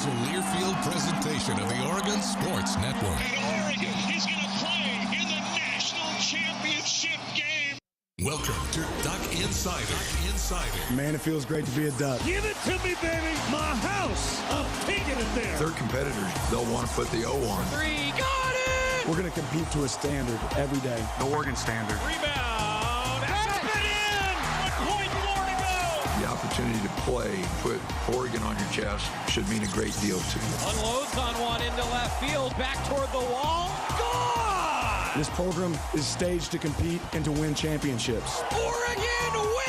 is a Learfield presentation of the Oregon Sports Network. And Oregon is going to play in the national championship game. Welcome to Duck Insider. Man, it feels great to be a Duck. Give it to me, baby. My house. I'm taking it there. Their competitors, they'll want to put the O on. Three, got it! We're going to compete to a standard every day. The Oregon standard. Rebound. Up and in. 1 point more to go. The opportunity to play, put Oregon on your chest, should mean a great deal to you. Unloads on one into left field, back toward the wall. Gone! This program is staged to compete and to win championships. Oregon wins!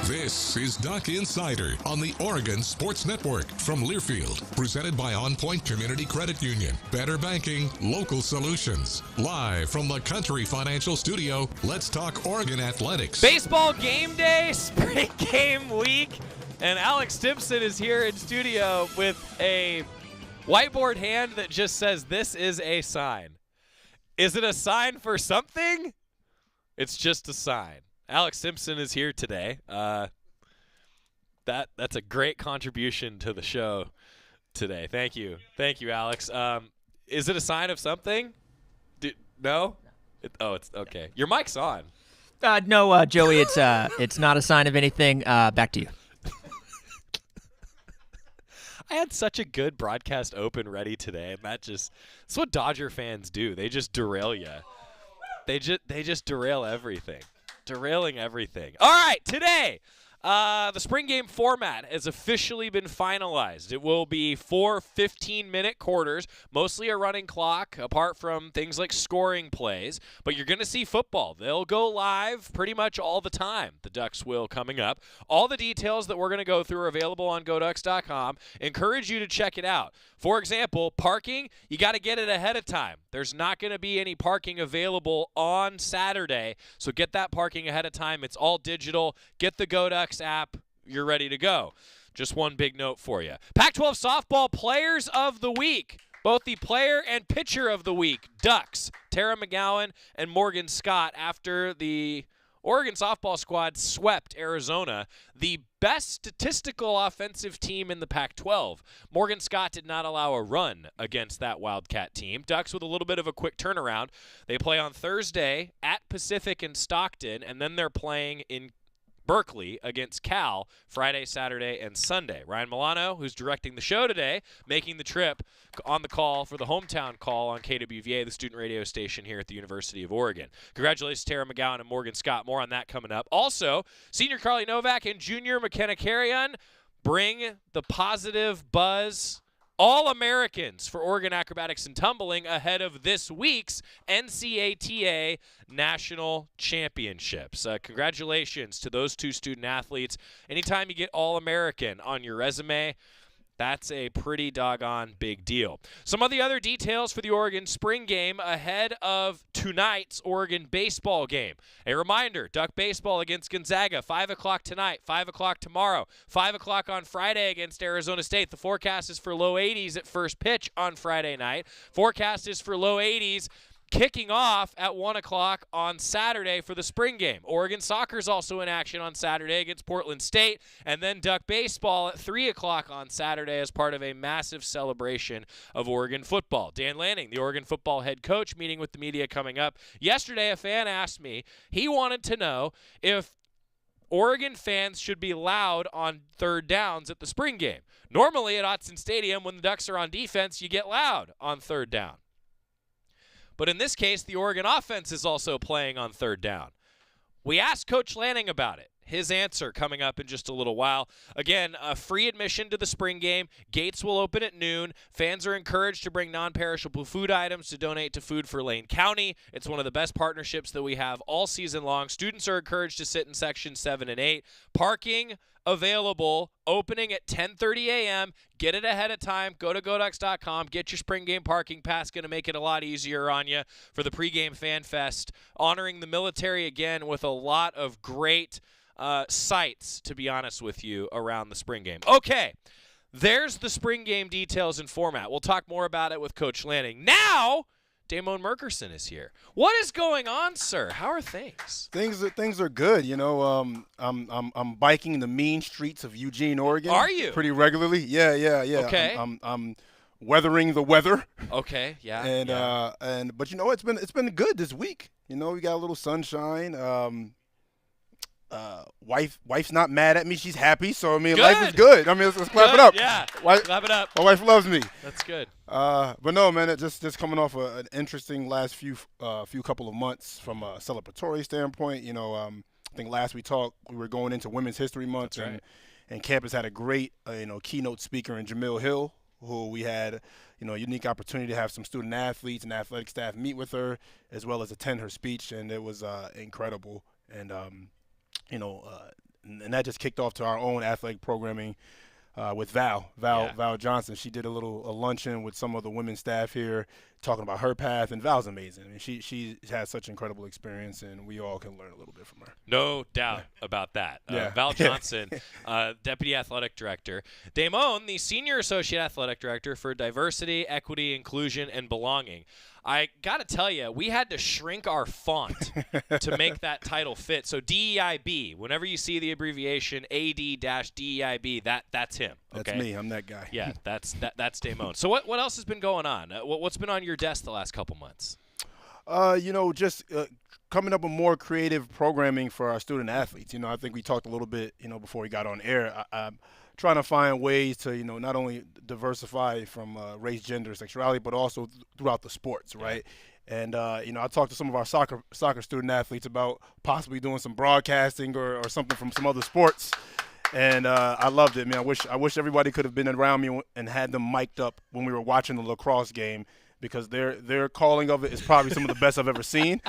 This is Duck Insider on the Oregon Sports Network from Learfield, presented by OnPoint Community Credit Union. Better banking, local solutions. Live from the Country Financial Studio, let's talk Oregon athletics. Baseball game day, spring game week, and Alex Stimpson is here in studio with a whiteboard hand that just says, "This is a sign." Is it a sign for something? It's just a sign. Alex Stimpson is here today. That's a great contribution to the show today. Thank you, Alex. Is it a sign of something? No? It's okay. Your mic's on. No, Joey. It's not a sign of anything. Back to you. I had such a good broadcast open ready today, and that's what Dodger fans do. They just derail you. They just derail everything. Derailing everything. All right, today, the spring game format has officially been finalized. It will be 4 15-minute quarters, mostly a running clock, apart from things like scoring plays. But you're going to see football. They'll go live pretty much all the time. The Ducks will coming up. All the details that we're going to go through are available on GoDucks.com. Encourage you to check it out. For example, parking, you got to get it ahead of time. There's not going to be any parking available on Saturday, so get that parking ahead of time. It's all digital. Get the GoDucks app. You're ready to go. Just one big note for you. Pac-12 softball players of the week. Both the player and pitcher of the week, Ducks, Tara McGowan and Morgan Scott, after the Oregon softball squad swept Arizona, the best statistical offensive team in the Pac-12. Morgan Scott did not allow a run against that Wildcat team. Ducks with a little bit of a quick turnaround. They play on Thursday at Pacific in Stockton, and then they're playing in Berkeley against Cal Friday, Saturday, and Sunday. Ryan Milano, who's directing the show today, making the trip on the call for the hometown call on KWVA, the student radio station here at the University of Oregon. Congratulations, Tara McGowan and Morgan Scott. More on that coming up. Also, senior Carly Novak and junior McKenna Carrion bring the positive buzz. All-Americans for Oregon Acrobatics and Tumbling ahead of this week's NCATA National Championships. Congratulations to those two student athletes. Anytime you get All-American on your resume, that's a pretty doggone big deal. Some of the other details for the Oregon spring game ahead of tonight's Oregon baseball game. A reminder, Duck baseball against Gonzaga, 5 o'clock tonight, 5 o'clock tomorrow, 5 o'clock on Friday against Arizona State. The forecast is for low 80s at first pitch on Friday night. Forecast is for low 80s kicking off at 1 o'clock on Saturday for the spring game. Oregon soccer is also in action on Saturday against Portland State, and then Duck baseball at 3 o'clock on Saturday as part of a massive celebration of Oregon football. Dan Lanning, the Oregon football head coach, meeting with the media coming up. Yesterday, a fan asked me, he wanted to know if Oregon fans should be loud on third downs at the spring game. Normally at Autzen Stadium, when the Ducks are on defense, you get loud on third down. But in this case, the Oregon offense is also playing on third down. We asked Coach Lanning about it. His answer coming up in just a little while. Again, a free admission to the spring game. Gates will open at noon. Fans are encouraged to bring non-perishable food items to donate to Food for Lane County. It's one of the best partnerships that we have all season long. Students are encouraged to sit in Section 7 and 8. Parking available, opening at 10:30 a.m. Get it ahead of time. Go to GoDucks.com. Get your spring game parking pass. Going to make it a lot easier on you for the pregame fan fest. Honoring the military again with a lot of great sights, to be honest with you, around the spring game. Okay, there's the spring game details and format. We'll talk more about it with Coach Lanning. Now, Da'Mon Merkerson is here. What is going on, sir? How are things? Things are good. I'm biking the mean streets of Eugene, Oregon. Are you? Pretty regularly? Yeah. Okay. I'm weathering the weather. Okay. Yeah. But it's been good this week. We got a little sunshine. Wife's not mad at me. She's happy. So life is good. Let's clap it up. Yeah. Clap it up. My wife loves me. That's good. But no, man, just coming off an interesting last few couple of months from a celebratory standpoint. I think last we talked, we were going into Women's History Month, That's right. and campus had a great keynote speaker in Jamil Hill, who we had a unique opportunity to have some student athletes and athletic staff meet with her, as well as attend her speech, and it was incredible. And and that just kicked off to our own athletic programming with Val Johnson. She did a luncheon with some of the women's staff here, talking about her path, and Val's amazing. She has such incredible experience, and we all can learn a little bit from her. No doubt about that. Yeah. Val Johnson, Deputy Athletic Director. Da'Mon, the Senior Associate Athletic Director for Diversity, Equity, Inclusion, and Belonging. I got to tell you, we had to shrink our font to make that title fit. So DEIB, whenever you see the abbreviation AD-DEIB, that's him. Okay? That's me. I'm that guy. Yeah, that's Da'Mon. So what else has been going on? What's been on your desk the last couple months? Just coming up with more creative programming for our student athletes. I think we talked a little bit, before we got on air. I'm trying to find ways to, not only diversify from race, gender, sexuality, but also throughout the sports, right? And, I talked to some of our soccer student athletes about possibly doing some broadcasting or something from some other sports. And I loved it, man. I wish everybody could have been around me and had them mic'd up when we were watching the lacrosse game, because their calling of it is probably some of the best I've ever seen.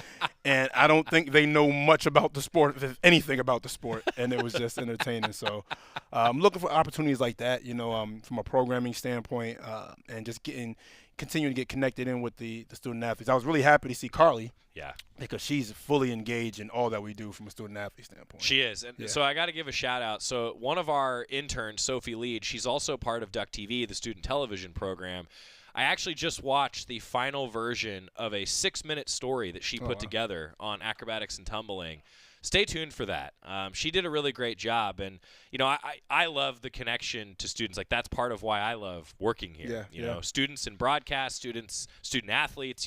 And I don't think they know much about the sport, if anything about the sport, and it was just entertaining. So I'm looking for opportunities like that, from a programming standpoint, and just continuing to get connected in with the student athletes. I was really happy to see Carly. Yeah. Because she's fully engaged in all that we do from a student athlete standpoint. She is. And so I got to give a shout out. So one of our interns, Sophie Lea, she's also part of Duck TV, the student television program. I actually just watched the final version of a 6-minute story that she put together on acrobatics and tumbling. Stay tuned for that. She did a really great job, and I love the connection to students. Like, that's part of why I love working here. Students in broadcast, student athletes.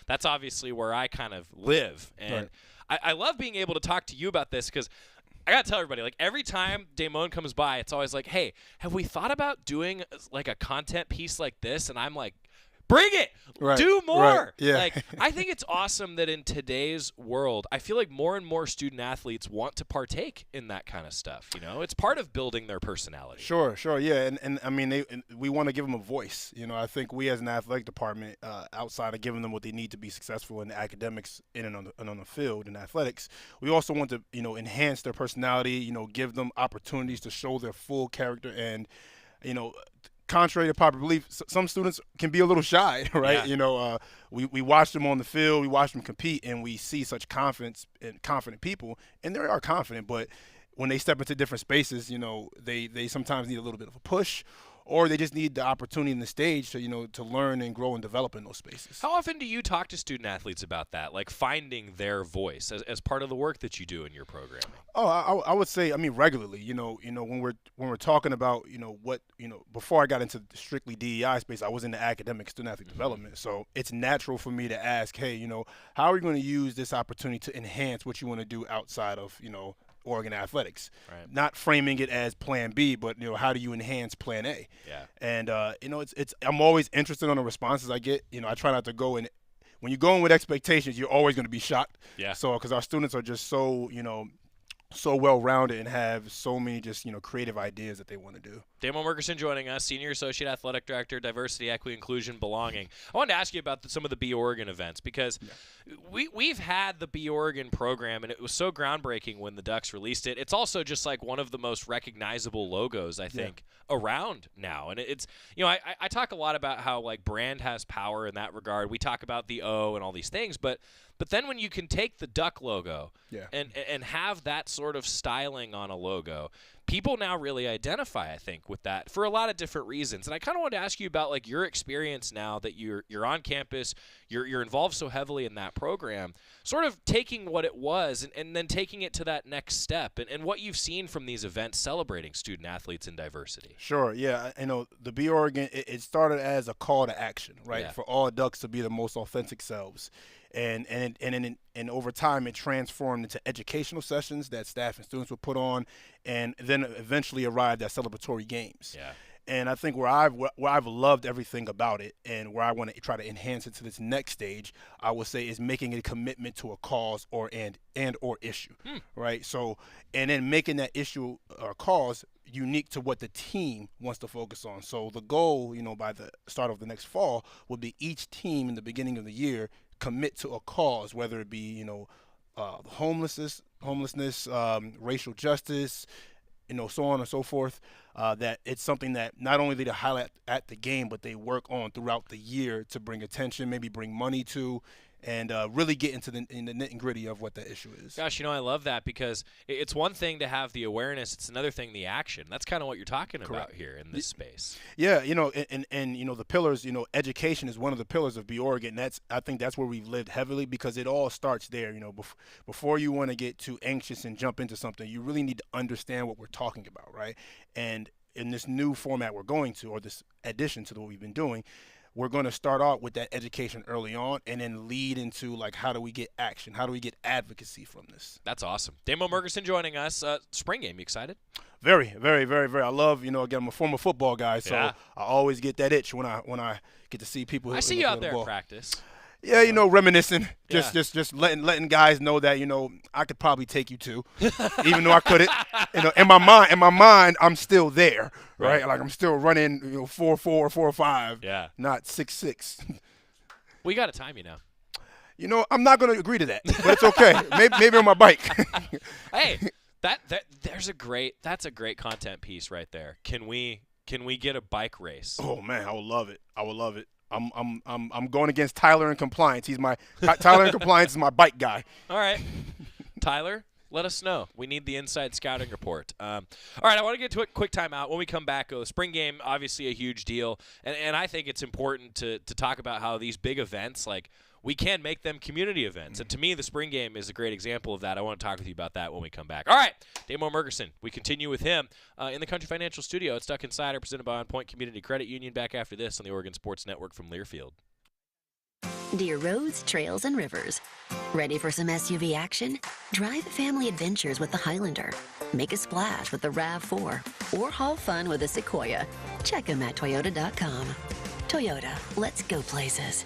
That's obviously where I kind of live, and right. I love being able to talk to you about this, because I gotta tell everybody, like, every time Da'Mon comes by, it's always like, hey, have we thought about doing like a content piece like this? And I'm like, bring it, right, do more. Right, yeah. Like, I think it's awesome that in today's world, I feel like more and more student athletes want to partake in that kind of stuff. It's part of building their personality. Sure, yeah, and we want to give them a voice. I think we as an athletic department, outside of giving them what they need to be successful in academics and on the field in athletics, we also want to enhance their personality. Give them opportunities to show their full character, and contrary to popular belief, some students can be a little shy, right? Yeah. We watch them on the field, we watch them compete, and we see such confidence and confident people, and they are confident, but when they step into different spaces, they sometimes need a little bit of a push, or they just need the opportunity in the stage to learn and grow and develop in those spaces. How often do you talk to student athletes about that, like finding their voice as part of the work that you do in your programming? Oh, I would say, regularly. When we're talking about what before I got into strictly DEI space, I was in the academic student athlete development. So it's natural for me to ask, hey, how are we going to use this opportunity to enhance what you want to do outside of Oregon athletics, right. Not framing it as plan B, but how do you enhance plan A? Yeah. And it's I'm always interested on the responses I get. I try not to go in. When you go in with expectations, you're always going to be shocked. Yeah. So because our students are just so so well-rounded and have so many just creative ideas that they want to do. Da'Mon Merkerson joining us, Senior Associate Athletic Director, Diversity, Equity, Inclusion, Belonging. I wanted to ask you about some of the Be Oregon events, because we've had the Be Oregon program, and it was so groundbreaking when the Ducks released it. It's also just like one of the most recognizable logos, I think, around now. And it's I talk a lot about how like brand has power in that regard. We talk about the O and all these things, but then when you can take the Duck logo and have that sort of styling on a logo, people now really identify, I think, with that for a lot of different reasons. And I kind of wanted to ask you about like your experience now that you're on campus, you're involved so heavily in that program, sort of taking what it was and then taking it to that next step, and what you've seen from these events celebrating student athletes and diversity. Sure, yeah. The Be Oregon, it started as a call to action, right, for all Ducks to be the most authentic selves. And over time, it transformed into educational sessions that staff and students would put on, and then eventually arrived at celebratory games. Yeah. And I think where I've loved everything about it, and where I want to try to enhance it to this next stage, I would say, is making a commitment to a cause or issue, right? So, and then making that issue or cause unique to what the team wants to focus on. So the goal, by the start of the next fall, would be each team in the beginning of the year commit to a cause, whether it be homelessness, racial justice, so on and so forth. That it's something that not only they highlight at the game, but they work on throughout the year to bring attention, maybe bring money to, and really get into the nit and gritty of what that issue is. Gosh, I love that, because it's one thing to have the awareness, it's another thing the action. That's kind of what you're talking about here in this space. Yeah, and the pillars, education is one of the pillars of Be Oregon. I think that's where we've lived heavily, because it all starts there. Before you want to get too anxious and jump into something, you really need to understand what we're talking about, right? And in this new format we're going to, or this addition to what we've been doing, we're going to start out with that education early on, and then lead into, like, how do we get action? How do we get advocacy from this? That's awesome. Da'Mon Merkerson joining us. Spring game, you excited? Very, very, very, very. I love, again, I'm a former football guy, so I always get that itch when I get to see people. I see you out there in practice. Yeah, reminiscing, just letting guys know that I could probably take you too, even though I couldn't. In my mind, I'm still there, right? Like I'm still running, 4.4, 4.5, not 6.6. We got to time you now. I'm not going to agree to that, but it's okay. maybe on my bike. Hey, that's a great content piece right there. Can we get a bike race? Oh man, I would love it. I'm going against Tyler in compliance. Tyler in compliance is my bike guy. All right, Tyler, let us know. We need the inside scouting report. All right, I want to get to a quick timeout. When we come back, the spring game, obviously a huge deal, and I think it's important to talk about how these big events, like, we can make them community events. And to me, the spring game is a great example of that. I want to talk with you about that when we come back. All right, Da'Mon Merkerson. We continue with him in the Country Financial Studio. It's Duck Insider, presented by OnPoint Community Credit Union. Back after this on the Oregon Sports Network from Learfield. Dear roads, trails, and rivers. Ready for some SUV action? Drive family adventures with the Highlander. Make a splash with the RAV4. Or haul fun with the Sequoia. Check them at Toyota.com. Toyota, let's go places.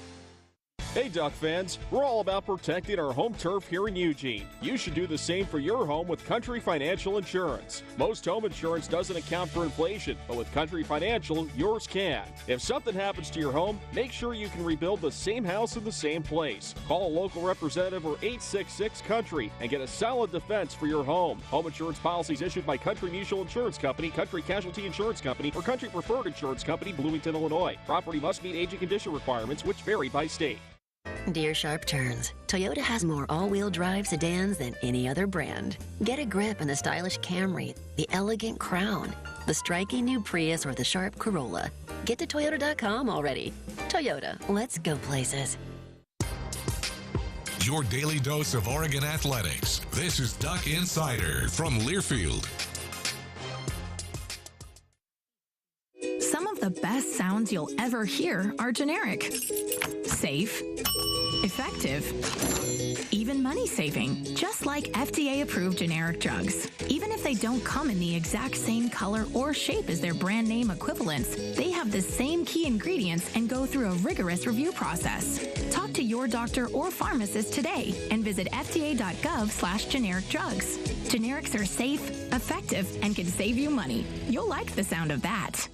Hey Duck fans, we're all about protecting our home turf here in Eugene. You should do the same for your home with Country Financial Insurance. Most home insurance doesn't account for inflation, but with Country Financial, yours can. If something happens to your home, make sure you can rebuild the same house in the same place. Call a local representative or 866-COUNTRY and get a solid defense for your home. Home insurance policies issued by Country Mutual Insurance Company, Country Casualty Insurance Company, or Country Preferred Insurance Company, Bloomington, Illinois. Property must meet age and condition requirements, which vary by state. Dear Sharp Turns, Toyota has more all-wheel drive sedans than any other brand. Get a grip in the stylish Camry, the elegant Crown, the striking new Prius, or the sharp Corolla. Get to Toyota.com already. Toyota, let's go places. Your daily dose of Oregon athletics. This is Duck Insider from Learfield. Some of the best sounds you'll ever hear are generic, safe, effective, even money-saving, just like FDA-approved generic drugs. Even if they don't come in the exact same color or shape as their brand name equivalents, they have the same key ingredients and go through a rigorous review process. Talk to your doctor or pharmacist today and visit fda.gov/generic drugs. Generics are safe, effective, and can save you money. You'll like the sound of that.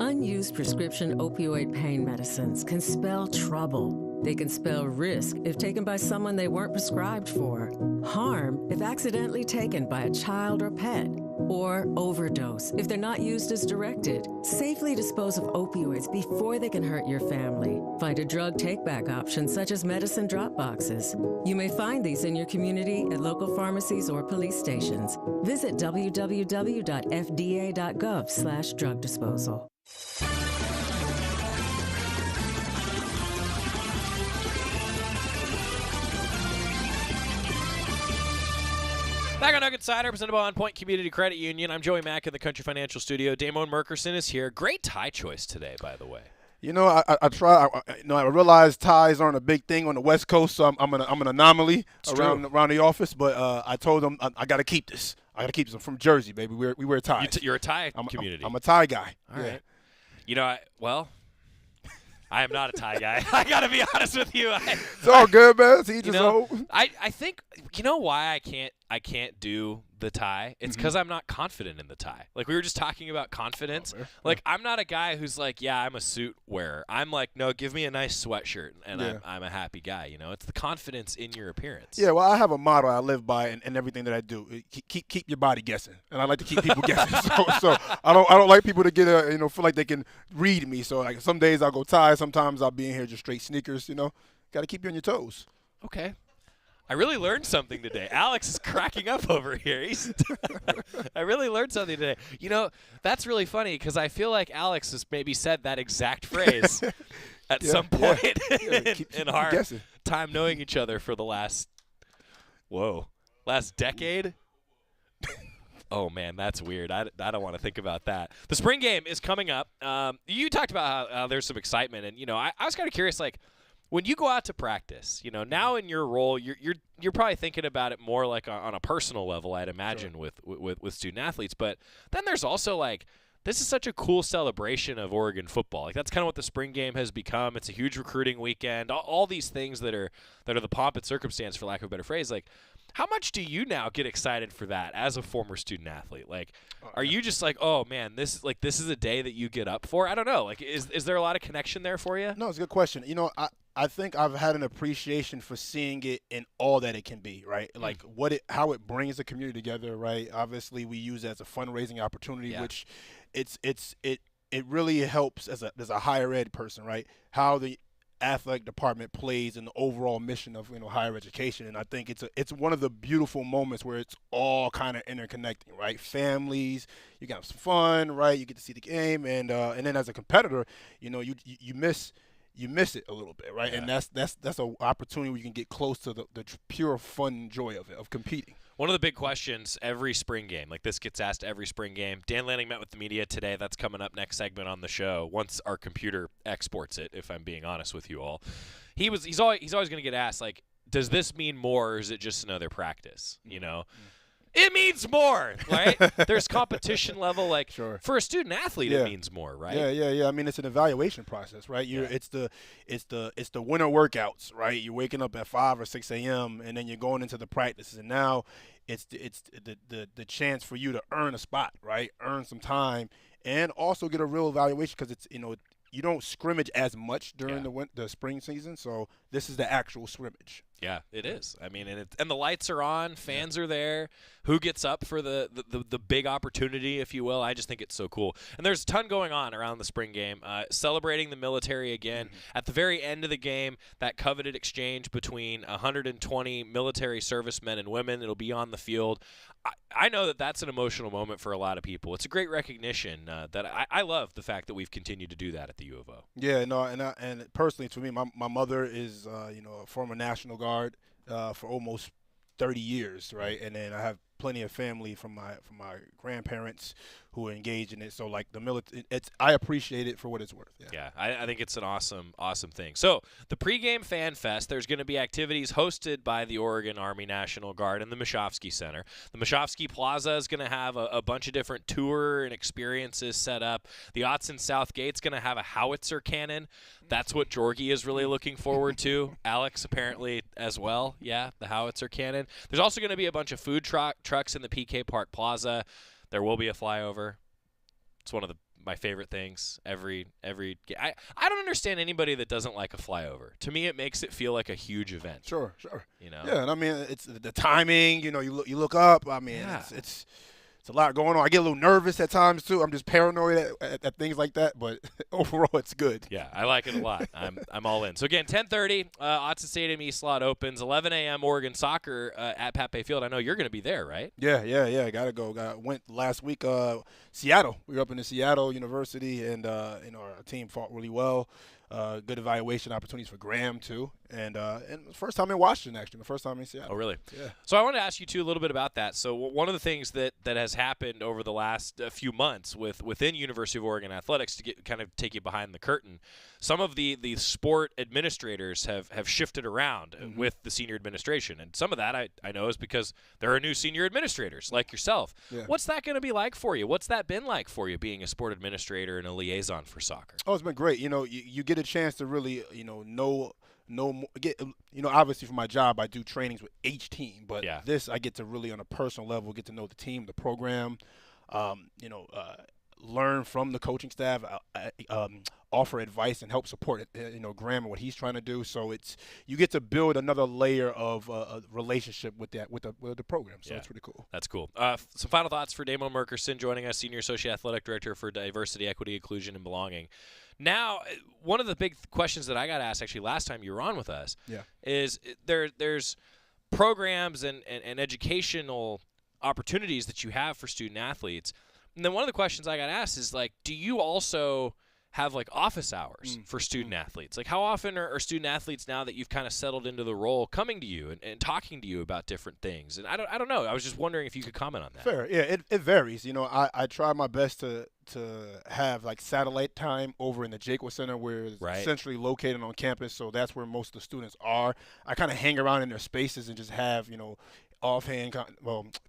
Unused prescription opioid pain medicines can spell trouble. They can spell risk if taken by someone they weren't prescribed for, harm if accidentally taken by a child or pet, or overdose if they're not used as directed. Safely dispose of opioids before they can hurt your family. Find a drug take-back option such as medicine drop boxes. You may find these in your community at local pharmacies or police stations. Visit www.fda.gov/drug disposal. Back on Nugget Insider, presented by OnPoint Community Credit Union. I'm Joey Mack in the Country Financial Studio. Da'Mon Merkerson is here. Great tie choice today, by the way. You know, I realize ties aren't a big thing on the West Coast, so I'm an anomaly around the office. But I told them I got to keep this. I got to keep this. I'm from Jersey, baby. We wear ties. You're a tie community. I'm a tie guy. All right. You know, I am not a tie guy. I got to be honest with you. It's all good, man. I think, you know why I can't do the tie? It's because I'm not confident in the tie. Like, we were just talking about confidence. Like, I'm not a guy who's like, yeah, I'm a suit wearer. I'm like, no, give me a nice sweatshirt, and I'm a happy guy. You know, it's the confidence in your appearance. Yeah, well, I have a motto I live by in everything that I do. Keep your body guessing, and I like to keep people guessing. So I don't like people to get feel like they can read me. So like some days I'll go tie, sometimes I'll be in here just straight sneakers. You know, got to keep you on your toes. Okay. I really learned something today. Alex is cracking up over here. I really learned something today. You know, that's really funny because I feel like Alex has maybe said that exact phrase at some point in our time knowing each other for the last decade. Oh, man, that's weird. I don't want to think about that. The spring game is coming up. You talked about how there's some excitement. And, you know, I was kind of curious, like, when you go out to practice, you know, now in your role, you're probably thinking about it more like on a personal level, I'd imagine, with student athletes. But then there's also like, this is such a cool celebration of Oregon football. Like, that's kind of what the spring game has become. It's a huge recruiting weekend. All these things that are the pomp and circumstance, for lack of a better phrase. Like, how much do you now get excited for that as a former student athlete? Like, are you just like, oh man, this is a day that you get up for? I don't know. Like, is there a lot of connection there for you? No, it's a good question. You know, I think I've had an appreciation for seeing it in all that it can be, right? Like how it brings the community together, right? Obviously, we use it as a fundraising opportunity, which it really helps as a higher ed person, right? How the athletic department plays in the overall mission of higher education, and I think it's one of the beautiful moments where it's all kind of interconnecting, right? Families, you got some fun, right? You get to see the game, and then as a competitor, you know, you miss it a little bit, right? Yeah. And that's an opportunity where you can get close to the pure fun joy of it, of competing. One of the big questions every spring game, like this gets asked every spring game. Dan Lanning met with the media today. That's coming up next segment on the show once our computer exports it, if I'm being honest with you all. He's always going to get asked, like, does this mean more or is it just another practice, you know? It means more, right? There's competition level, like for a student athlete, it means more, right? Yeah. I mean, it's an evaluation process, right? It's the winter workouts, right? You're waking up at 5 or 6 a.m. and then you're going into the practices, and now it's the chance for you to earn a spot, right? Earn some time, and also get a real evaluation because it's you don't scrimmage as much during the spring season, so this is the actual scrimmage. Yeah, it is. I mean, and the lights are on, fans are there. Who gets up for the big opportunity, if you will? I just think it's so cool. And there's a ton going on around the spring game. Celebrating the military again. At the very end of the game, that coveted exchange between 120 military servicemen and women. It'll be on the field. I know that that's an emotional moment for a lot of people. It's a great recognition that I love the fact that we've continued to do that at the U of O. Yeah, no, and personally for me, my mother is a former National Guard for almost 30 years, right? And then I have plenty of family from my grandparents who are engaged in it. So like the military, I appreciate it for what it's worth. Yeah, I think it's an awesome thing. So the pregame Fan Fest, there's going to be activities hosted by the Oregon Army National Guard in the Michovsky Center. The Michovsky Plaza is going to have a bunch of different tour and experiences set up. The Autzen South Gate's going to have a howitzer cannon. That's what Georgie is really looking forward to. Alex apparently as well. Yeah, the howitzer cannon. There's also going to be a bunch of food trucks in the PK Park Plaza. There will be a flyover. It's one of my favorite things every I don't understand anybody that doesn't like a flyover. To me, it makes it feel like a huge event. Sure. You know. Yeah, and I mean it's the timing. You know, you look up. I mean, it's a lot going on. I get a little nervous at times too. I'm just paranoid at things like that. But overall, it's good. Yeah, I like it a lot. I'm all in. So again, 10:30, Autzen Stadium East Lot opens. 11 a.m. Oregon soccer at Pape Field. I know you're going to be there, right? Yeah. Gotta go. Went last week. Seattle. We were up in the Seattle University, and our team fought really well. Good evaluation opportunities for Graham too, and first time in Washington actually, my first time in Seattle. Oh, really? Yeah. So I want to ask you too a little bit about that. So one of the things that has happened over the last few months within University of Oregon athletics, to kind of take you behind the curtain, some of the sport administrators have shifted around with the senior administration, and some of that I know is because there are new senior administrators like yourself. Yeah. What's that going to be like for you? What's that been like for you, being a sport administrator and a liaison for soccer? Oh, it's been great. You know, you get a chance to really, obviously for my job, I do trainings with each team, but this I get to really on a personal level get to know the team, the program, learn from the coaching staff, offer advice and help support Graham and what he's trying to do. So you get to build another layer of a relationship with the program. So it's really cool. That's cool. Some final thoughts for Da'Mon Merkerson, joining us, Senior Associate Athletic Director for Diversity, Equity, Inclusion, and Belonging. Now, one of the big questions that I got asked actually last time you were on with us is there's programs and educational opportunities that you have for student athletes. And then one of the questions I got asked is, like, do you also have, like, office hours for student athletes? Like, how often are student athletes, now that you've kind of settled into the role, coming to you and talking to you about different things? And I don't know. I was just wondering if you could comment on that. Fair. Yeah, it varies. You know, I try my best to have, like, satellite time over in the Jaquith Center, where it's centrally located on campus, so that's where most of the students are. I kind of hang around in their spaces and just have, offhand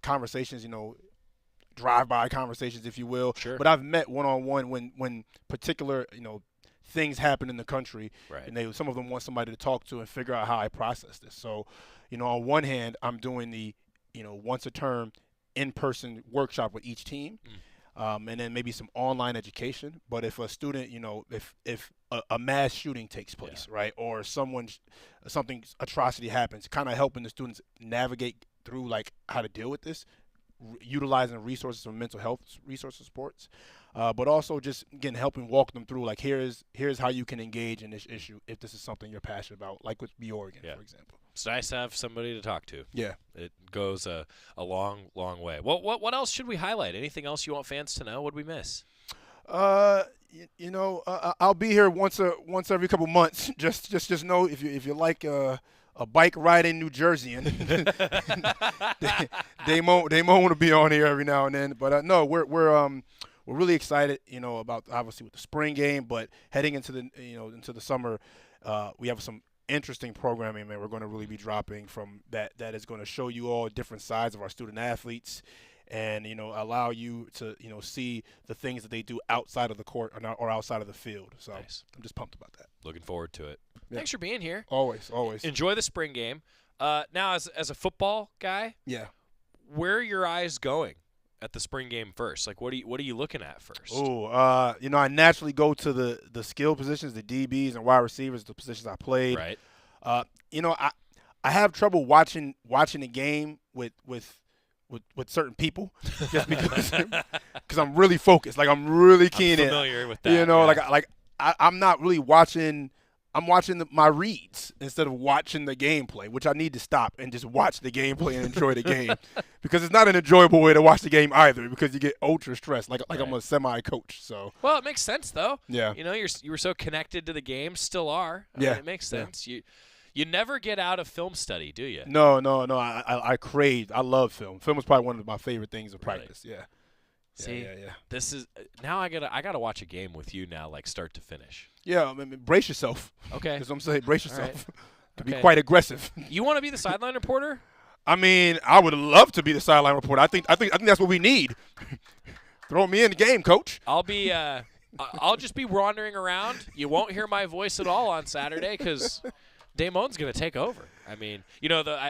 conversations, drive-by conversations, if you will. Sure. But I've met one-on-one when particular, things happen in the country, and some of them want somebody to talk to and figure out how I process this. So, on one hand, I'm doing the, once a term in-person workshop with each team, and then maybe some online education. But if a student, if a mass shooting takes place, right, or something atrocity happens, kind of helping the students navigate through, like, how to deal with this, utilizing resources from mental health resources supports, but also just, again, helping walk them through, like, here's how you can engage in this issue if this is something you're passionate about, like with Oregon, for example. It's nice to have somebody to talk to. Yeah. It goes a long, long way. What else should we highlight? Anything else you want fans to know? What did we miss? I'll be here once every couple months. Just know if you like a bike ride in New Jersey, and they want to be on here every now and then. But no, we're really excited, about obviously with the spring game, but heading into the summer, we have some interesting programming, man. We're going to really be dropping from that is going to show you all different sides of our student athletes, and allow you to see the things that they do outside of the court or outside of the field. So nice. I'm just pumped about that. Looking forward to it. Yeah. Thanks for being here. Always. Enjoy the spring game. Now, as a football guy, where are your eyes going at the spring game first? Like, what are you looking at first? Oh, I naturally go to the skill positions, the DBs and wide receivers, the positions I played. Right. I have trouble watching the game with certain people, just because I'm really focused. Like, I'm really keen in. I'm familiar with that. I'm not really watching. I'm watching my reads instead of watching the gameplay, which I need to stop and just watch the gameplay and enjoy the game, because it's not an enjoyable way to watch the game either, because you get ultra stressed, like I'm a semi-coach. So it makes sense though. Yeah. You were so connected to the game, still are. Yeah. It makes sense. Yeah. You never get out of film study, do you? No. I love film. Film is probably one of my favorite things to practice. Yeah. See, this is now I gotta watch a game with you now, like start to finish. Yeah, I mean, brace yourself. Okay, that's what I'm saying. Brace yourself. Right. To be quite aggressive. You want to be the sideline reporter? I mean, I would love to be the sideline reporter. I think that's what we need. Throw me in the game, coach. I'll be. I'll just be wandering around. You won't hear my voice at all on Saturday because Damon's going to take over. I mean,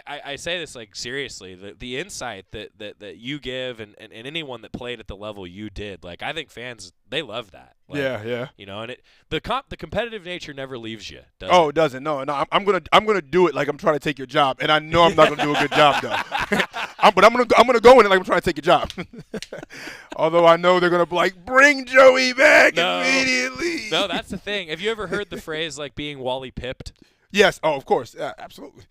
I say this like seriously. The insight that you give and anyone that played at the level you did, like I think fans they love that. Like, yeah. And the competitive nature never leaves you. Does it doesn't. No. I'm gonna do it like I'm trying to take your job, and I know I'm not gonna do a good job though. But I'm gonna go in it like I'm trying to take your job. Although I know they're gonna be like, bring Joey back immediately. No, that's the thing. Have you ever heard the phrase like being Wally pipped? Yes. Oh, of course. Yeah, absolutely.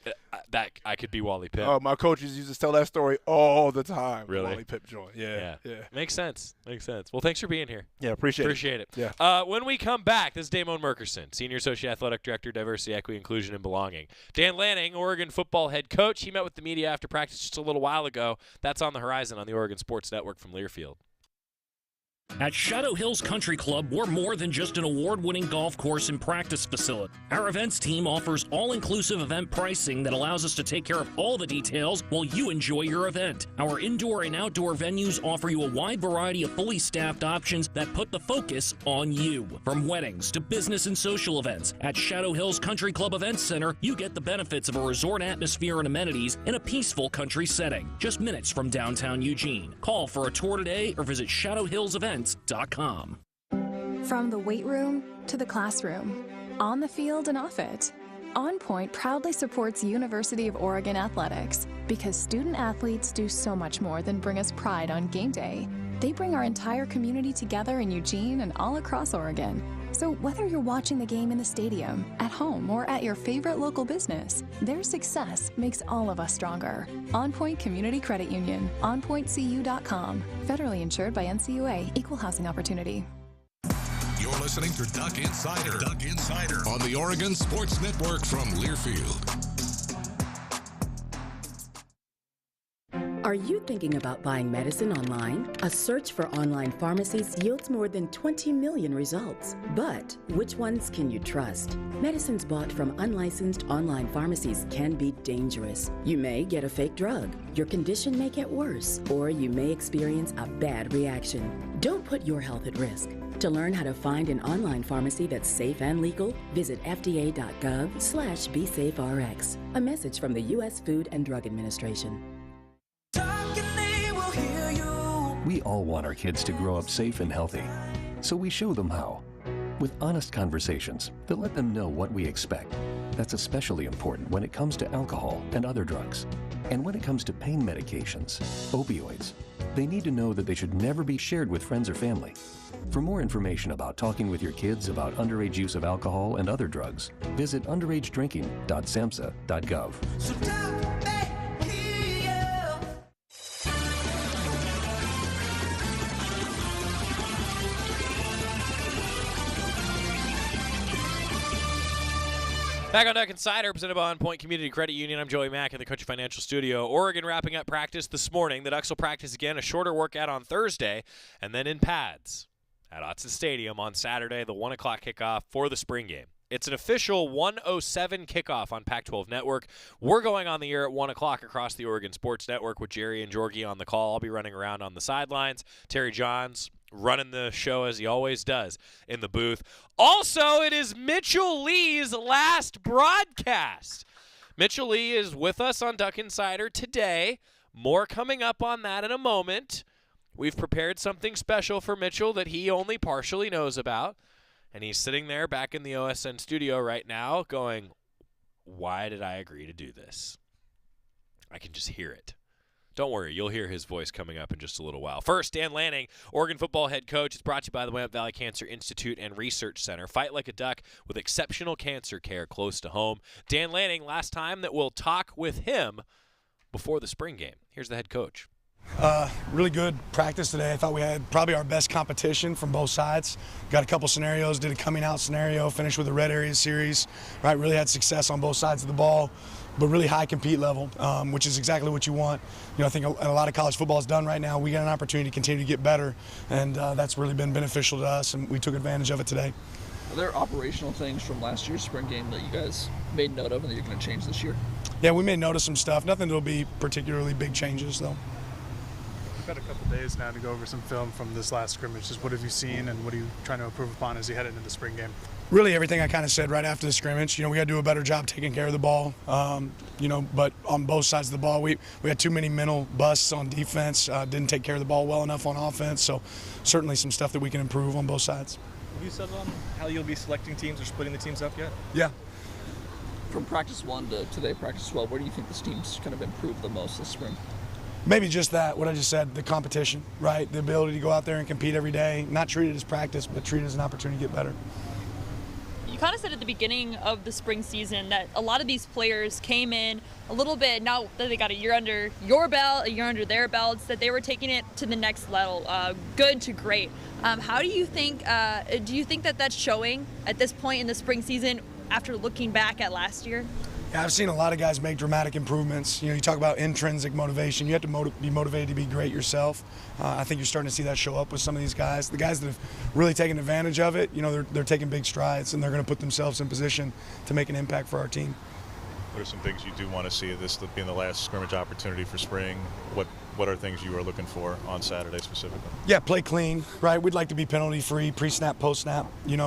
That I could be Wally Pipp. Oh, my coaches used to tell that story all the time. Really? Wally Pipp joint. Yeah. Makes sense. Well, thanks for being here. Yeah, appreciate it. Yeah. When we come back, this is Da'Mon Merkerson, Senior Associate Athletic Director, Diversity, Equity, Inclusion, and Belonging. Dan Lanning, Oregon football head coach. He met with the media after practice just a little while ago. That's on the horizon on the Oregon Sports Network from Learfield. At Shadow Hills Country Club, we're more than just an award-winning golf course and practice facility. Our events team offers all-inclusive event pricing that allows us to take care of all the details while you enjoy your event. Our indoor and outdoor venues offer you a wide variety of fully staffed options that put the focus on you. From weddings to business and social events, at Shadow Hills Country Club Events Center, you get the benefits of a resort atmosphere and amenities in a peaceful country setting, just minutes from downtown Eugene. Call for a tour today or visit shadowhillsevents.com. From the weight room to the classroom, on the field and off it, OnPoint proudly supports University of Oregon athletics because student athletes do so much more than bring us pride on game day. They bring our entire community together in Eugene and all across Oregon. So whether you're watching the game in the stadium, at home, or at your favorite local business, their success makes all of us stronger. OnPoint Community Credit Union, onpointcu.com. Federally insured by NCUA, Equal Housing Opportunity. You're listening to Duck Insider on the Oregon Sports Network from Learfield. Are you thinking about buying medicine online? A search for online pharmacies yields more than 20 million results. But which ones can you trust? Medicines bought from unlicensed online pharmacies can be dangerous. You may get a fake drug, your condition may get worse, or you may experience a bad reaction. Don't put your health at risk. To learn how to find an online pharmacy that's safe and legal, visit fda.gov/BeSafeRx. A message from the U.S. Food and Drug Administration. We all want our kids to grow up safe and healthy, so we show them how. With honest conversations that let them know what we expect. That's especially important when it comes to alcohol and other drugs. And when it comes to pain medications, opioids, they need to know that they should never be shared with friends or family. For more information about talking with your kids about underage use of alcohol and other drugs, visit underagedrinking.samhsa.gov. Back on Duck Insider, presented by OnPoint Community Credit Union. I'm Joey Mack in the Country Financial Studio. Oregon wrapping up practice this morning. The Ducks will practice again, a shorter workout on Thursday, and then in pads at Autzen Stadium on Saturday, the 1 o'clock kickoff for the spring game. It's an official 1:07 kickoff on Pac-12 Network. We're going on the air at 1 o'clock across the Oregon Sports Network with Jerry and Georgie on the call. I'll be running around on the sidelines. Terry Johns running the show as he always does in the booth. Also, it is Mitchell Lea's last broadcast. Mitchell Lea is with us on Duck Insider today. More coming up on that in a moment. We've prepared something special for Mitchell that he only partially knows about. And he's sitting there back in the OSN studio right now going, why did I agree to do this? I can just hear it. Don't worry, you'll hear his voice coming up in just a little while. First, Dan Lanning, Oregon football head coach. It's brought to you by the Willamette Valley Cancer Institute and Research Center. Fight like a duck with exceptional cancer care close to home. Dan Lanning, last time that we'll talk with him before the spring game. Here's the head coach. Really good practice today. I thought we had probably our best competition from both sides. Got a couple scenarios, did a coming out scenario, finished with a red area series, right? Really had success on both sides of the ball, but really high compete level, which is exactly what you want. You know, I think a lot of college football is done right now. We got an opportunity to continue to get better, and that's really been beneficial to us, and we took advantage of it today. Are there operational things from last year's spring game that you guys made note of and that you're going to change this year? Yeah, we made note of some stuff. Nothing that'll be particularly big changes, though. got a couple days now to go over some film from this last scrimmage. Just what have you seen, and what are you trying to improve upon as you head into the spring game? Really everything I kind of said right after the scrimmage. We got to do a better job taking care of the ball. But on both sides of the ball, we had too many mental busts on defense. Didn't take care of the ball well enough on offense. So certainly some stuff that we can improve on both sides. Have you settled on how you'll be selecting teams or splitting the teams up yet? Yeah. From practice 1 to today, practice 12, where do you think this team's kind of improved the most this spring? Maybe just that, what I just said, the competition, right? The ability to go out there and compete every day, not treat it as practice, but treat it as an opportunity to get better. You kind of said at the beginning of the spring season that a lot of these players came in a little bit, now that they got a year under your belt, a year under their belts, that they were taking it to the next level, good to great. How do you think that that's showing at this point in the spring season after looking back at last year? Yeah, I've seen a lot of guys make dramatic improvements. You talk about intrinsic motivation. You have to be motivated to be great yourself. I think you're starting to see that show up with some of these guys. The guys that have really taken advantage of it, they're taking big strides, and they're going to put themselves in position to make an impact for our team. What are some things you do want to see this being the last scrimmage opportunity for spring? What are things you are looking for on Saturday specifically? Yeah, play clean, right? We'd like to be penalty-free, pre-snap, post-snap,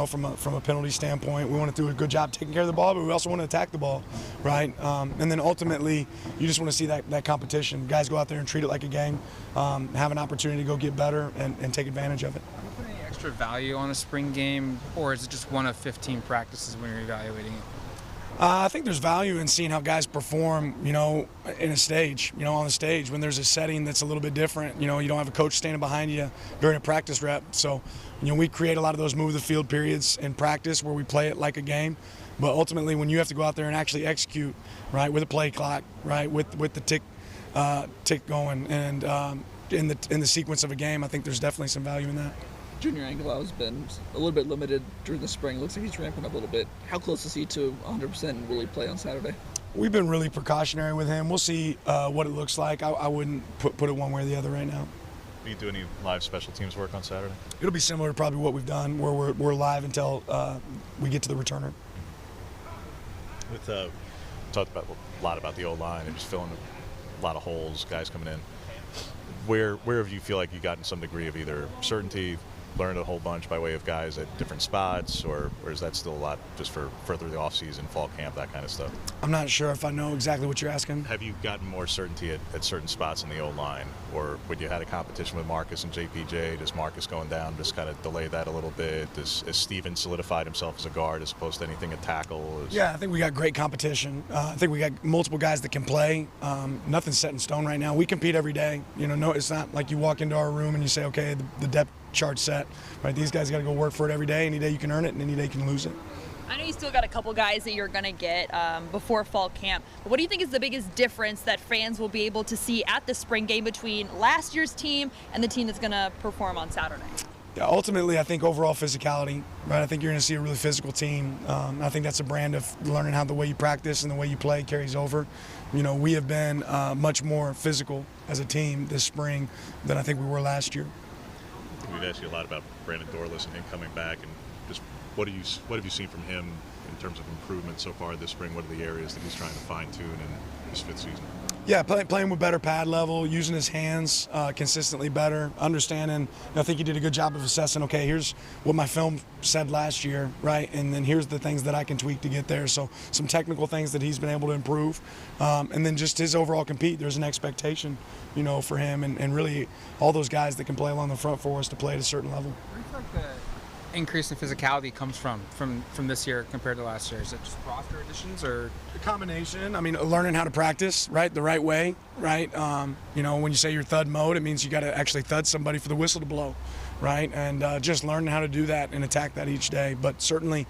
from a penalty standpoint. We want to do a good job taking care of the ball, but we also want to attack the ball, right? And then ultimately, you just want to see that competition. Guys go out there and treat it like a game, have an opportunity to go get better and take advantage of it. Do you put any extra value on a spring game, or is it just one of 15 practices when you're evaluating it? I think there's value in seeing how guys perform, in a stage, on the stage when there's a setting that's a little bit different. You don't have a coach standing behind you during a practice rep. So, we create a lot of those move the field periods in practice where we play it like a game. But ultimately, when you have to go out there and actually execute, right, with a play clock, right, with the tick going, and in the sequence of a game, I think there's definitely some value in that. Junior Angelou's been a little bit limited during the spring. Looks like he's ramping up a little bit. How close is he to 100%, and will he play on Saturday? We've been really precautionary with him. We'll see what it looks like. I wouldn't put it one way or the other right now. Do you do any live special teams work on Saturday? It'll be similar to probably what we've done, where we're live until we get to the returner. Talked a lot about the O-line and just filling a lot of holes, guys coming in. Where have you feel like you gotten some degree of either certainty, learned a whole bunch by way of guys at different spots, or is that still a lot just for further the offseason, fall camp, that kind of stuff? I'm not sure if I know exactly what you're asking. Have you gotten more certainty at certain spots in the O-line, or when you had a competition with Marcus and JPJ, does Marcus going down just kind of delay that a little bit? Has Steven solidified himself as a guard as opposed to anything at tackle? Yeah, I think we got great competition. I think we got multiple guys that can play. Nothing's set in stone right now. We compete every day. No, it's not like you walk into our room and you say, okay, the depth chart set, right? These guys got to go work for it every day. Any day you can earn it, and any day you can lose it. I know you still got a couple guys that you're going to get before fall camp. But what do you think is the biggest difference that fans will be able to see at the spring game between last year's team and the team that's going to perform on Saturday? Yeah, ultimately, I think overall physicality, right? I think you're going to see a really physical team. I think that's a brand of learning how the way you practice and the way you play carries over. We have been much more physical as a team this spring than I think we were last year. We've asked you a lot about Brandon Dorless and him coming back, and just what have you seen from him in terms of improvement so far this spring? What are the areas that he's trying to fine-tune in his fifth season? Yeah, playing with better pad level, using his hands consistently better, understanding. I think he did a good job of assessing, okay, here's what my film said last year, right? And then here's the things that I can tweak to get there. So some technical things that he's been able to improve. And then just his overall compete. There's an expectation, for him and really all those guys that can play along the front for us to play at a certain level. Where do you feel like the increase in physicality comes from this year compared to last year? Is it just roster additions or? A combination. I mean, learning how to practice, right, the right way, right? When you say you're thud mode, it means you got to actually thud somebody for the whistle to blow, right? And just learning how to do that and attack that each day. But certainly,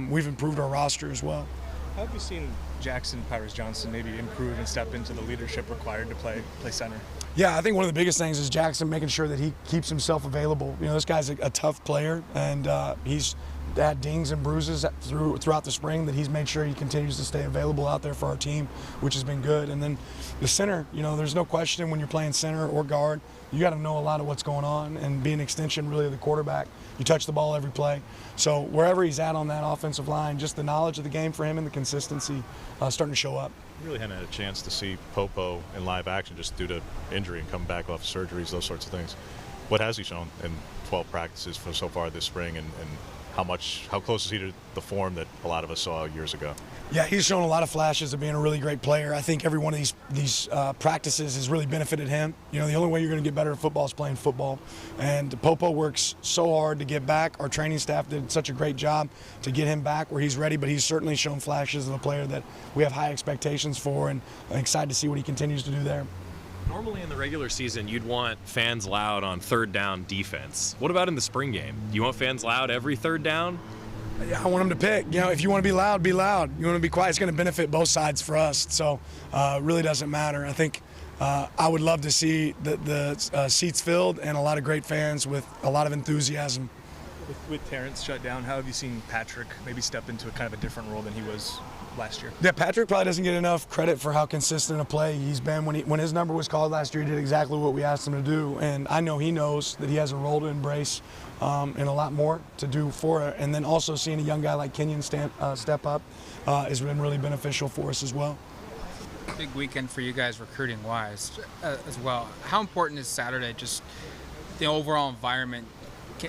we've improved our roster as well. How have you seen Jackson Powers-Johnson maybe improve and step into the leadership required to play center? Yeah, I think one of the biggest things is Jackson making sure that he keeps himself available. This guy's a tough player, and he's had dings and bruises throughout the spring that he's made sure he continues to stay available out there for our team, which has been good. And then the center, there's no question when you're playing center or guard, you got to know a lot of what's going on and be an extension really of the quarterback. You touch the ball every play. So wherever he's at on that offensive line, just the knowledge of the game for him and the consistency starting to show up. You really hadn't had a chance to see Popo in live action just due to injury and coming back off surgeries, those sorts of things. What has he shown in 12 practices for so far this spring, and how close is he to the form that a lot of us saw years ago? Yeah, he's shown a lot of flashes of being a really great player. I think every one of these practices has really benefited him. You know, the only way you're going to get better at football is playing football. And Popo works so hard to get back. Our training staff did such a great job to get him back where he's ready, but he's certainly shown flashes of a player that we have high expectations for, and I'm excited to see what he continues to do there. Normally in the regular season, you'd want fans loud on third down defense. What about in the spring game? Do you want fans loud every third down? Yeah, I want them to pick. You know, if you want to be loud, be loud. You want to be quiet, it's going to benefit both sides for us. So it really doesn't matter. I think I would love to see the seats filled and a lot of great fans with a lot of enthusiasm. With Terrence shut down, how have you seen Patrick maybe step into a kind of a different role than he was last year? Yeah, Patrick probably doesn't get enough credit for how consistent a play he's been. When his number was called last year, he did exactly what we asked him to do. And I know he knows that he has a role to embrace and a lot more to do for it. And then also seeing a young guy like Kenyon step up has been really beneficial for us as well. Big weekend for you guys recruiting-wise as well. How important is Saturday, just the overall environment?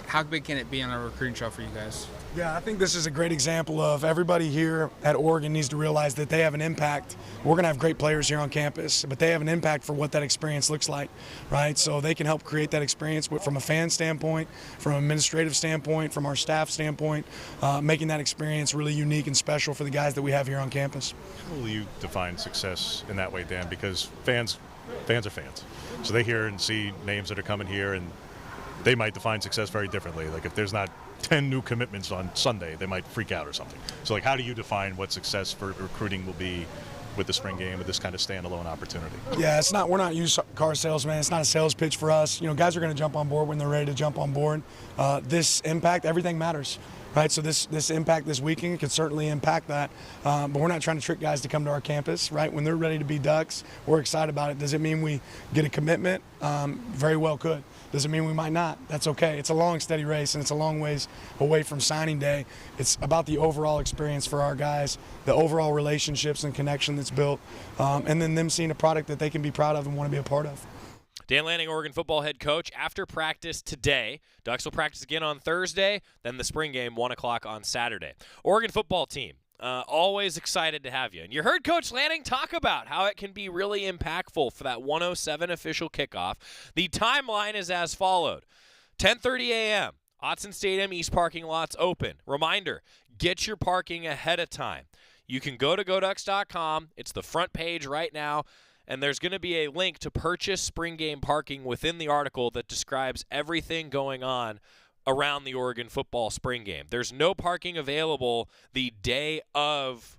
How big can it be on a recruiting trail for you guys? Yeah, I think this is a great example of everybody here at Oregon needs to realize that they have an impact. We're going to have great players here on campus, but they have an impact for what that experience looks like, right? So they can help create that experience from a fan standpoint, from an administrative standpoint, from our staff standpoint, making that experience really unique and special for the guys that we have here on campus. How will you define success in that way, Dan? Because fans are fans. So they hear and see names that are coming here, and they might define success very differently. Like if there's not 10 new commitments on Sunday, they might freak out or something. So like, how do you define what success for recruiting will be with the spring game, with this kind of standalone opportunity? Yeah, we're not used car salesmen. It's not a sales pitch for us. You know, guys are going to jump on board when they're ready to jump on board. This impact, everything matters. Right, so this impact this weekend could certainly impact that, but we're not trying to trick guys to come to our campus. Right, when they're ready to be Ducks, we're excited about it. Does it mean we get a commitment? Very well could. Does it mean we might not? That's okay. It's a long, steady race, and it's a long ways away from signing day. It's about the overall experience for our guys, the overall relationships and connection that's built, and then them seeing a product that they can be proud of and want to be a part of. Dan Lanning, Oregon football head coach, after practice today. Ducks will practice again on Thursday, then the spring game, 1 o'clock on Saturday. Oregon football team, always excited to have you. And you heard Coach Lanning talk about how it can be really impactful for that 1:07 official kickoff. The timeline is as followed. 10:30 a.m., Autzen Stadium East parking lots open. Reminder, get your parking ahead of time. You can go to GoDucks.com. It's the front page right now. And there's going to be a link to purchase spring game parking within the article that describes everything going on around the Oregon football spring game. There's no parking available the day of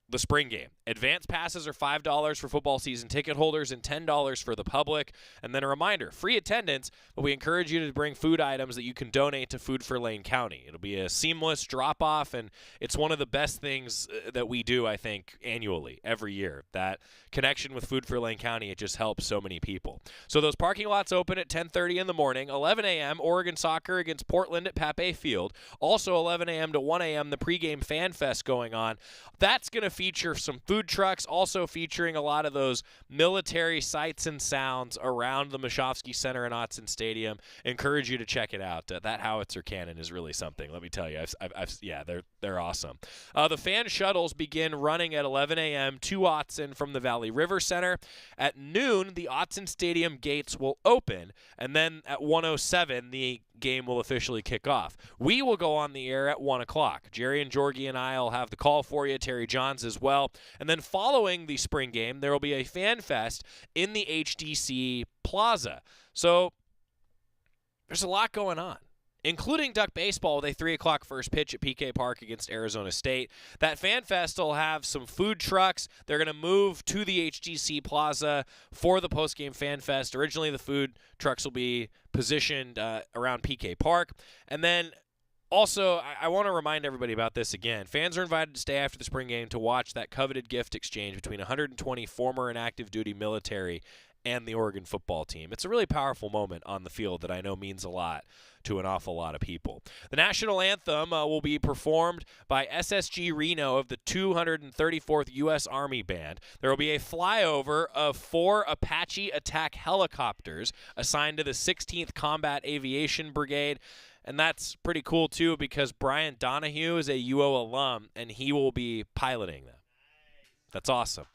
the spring game. Advance passes are $5 for football season ticket holders and $10 for the public. And then a reminder, free attendance, but we encourage you to bring food items that you can donate to Food for Lane County. It'll be a seamless drop-off, and it's one of the best things that we do, I think, annually, every year. That connection with Food for Lane County, it just helps so many people. So those parking lots open at 10:30 in the morning. 11 a.m., Oregon soccer against Portland at Pape Field. Also 11 a.m. to 1 a.m., the pregame Fan Fest going on. That's going to feature some food trucks, also featuring a lot of those military sights and sounds around the Mashofsky Center and Autzen Stadium. Encourage you to check it out. That howitzer cannon is really something. Let me tell you, they're awesome. The fan shuttles begin running at 11 a.m. to Autzen from the Valley River Center. At noon, the Autzen Stadium gates will open, and then at 1:07, the game will officially kick off. We will go on the air at 1 o'clock. Jerry and Georgie and I will have the call for you, Terry Johns as well. And then following the spring game, there will be a fan fest in the HDC Plaza. So there's a lot going on, including Duck baseball with a 3 o'clock first pitch at PK Park against Arizona State. That Fan Fest will have some food trucks. They're going to move to the HDC Plaza for the postgame Fan Fest. Originally, the food trucks will be positioned around PK Park. And then also, I want to remind everybody about this again. Fans are invited to stay after the spring game to watch that coveted gift exchange between 120 former and active duty military and the Oregon football team. It's a really powerful moment on the field that I know means a lot to an awful lot of people. The national anthem will be performed by SSG Reno of the 234th U.S. Army Band. There will be a flyover of 4 Apache attack helicopters assigned to the 16th Combat Aviation Brigade. And that's pretty cool, too, because Brian Donahue is a UO alum, and he will be piloting them. That's awesome.